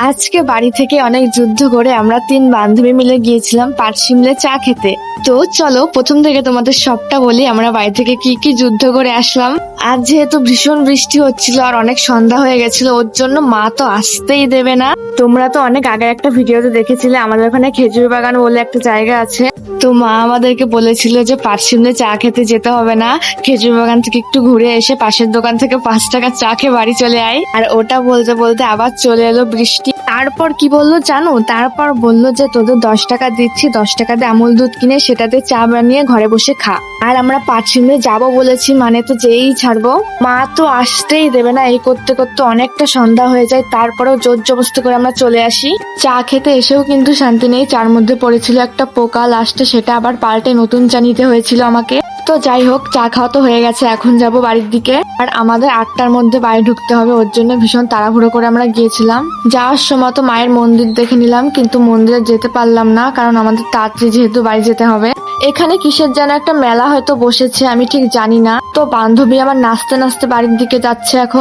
আজকে বাড়ি থেকে অনেক যুদ্ধ করে আমরা 3 বান্ধবী মিলে গিয়েছিলাম পাটশিমলে চা খেতে। তো চলো প্রথম থেকে তোমাদের সবটা বলি আমরা বাড়ি থেকে কি কি যুদ্ধ করে আসলাম। আজ যেহেতু ভীষণ বৃষ্টি হচ্ছিল আর অনেক সন্ধ্যা হয়ে গেছিল, ওর জন্য মা তো আসতেই দেবে না। তোমরা তো অনেক আগে একটা ভিডিওতে দেখেছিলে আমাদের ওখানে খেজুর বাগান বলে একটা জায়গা আছে। তো মা আমাদেরকে বলেছিল যে পাটশিমলে চা খেতে যেতে হবে না, খেজুর বাগান থেকে একটু ঘুরে এসে পাশের দোকান থেকে 5 টাকা চা খেয়ে বাড়ি চলে আয়। আর ওটা বলতে বলতে আবার চলে এলো বৃষ্টি। তারপর কি বললো জানো, তারপর বললো যে তোদের 10 টাকা দিচ্ছি, 10 টাকাতে আমুল দুধ কিনে সেটাতে চা বানিয়ে ঘরে বসে খা। আর আমরা পাটশিমলে যাবো বলেছি মানে তো যেই ছাড়বো, মা তো আসতেই দেবে না। এই করতে করতে অনেকটা সন্ধ্যা হয়ে যায়, তারপরেও জোর জবরদস্তি করে আমরা চলে আসি। চা খেতে এসেও কিন্তু শান্তি নেই, চার মধ্যে পড়েছিল একটা পোকা, লাস্টে সেটা আবার পাল্টে নতুন চা নিতে হয়েছিল আমাকে। তো যাই হোক, চা খাওয়া তো হয়ে গেছে, এখন যাব বাড়ির দিকে। আর আমাদের 8টার মধ্যে বাড়ি ঢুকতে হবে, ওর জন্য ভীষণ তাড়াহুড়ো করে আমরা গিয়েছিলাম। যাওয়ার সময় তো মায়ের মন্দির দেখে নিলাম, কিন্তু মন্দিরে যেতে পারলাম না কারণ আমাদের তাড়াতাড়ি যেহেতু বাড়ি যেতে হবে। এখানে কিসের যেন একটা মেলা হয়তো বসেছে, আমি ঠিক জানি না। তো বান্ধবী আমার নাচতে নাচতে বাড়ির দিকে যাচ্ছে এখন।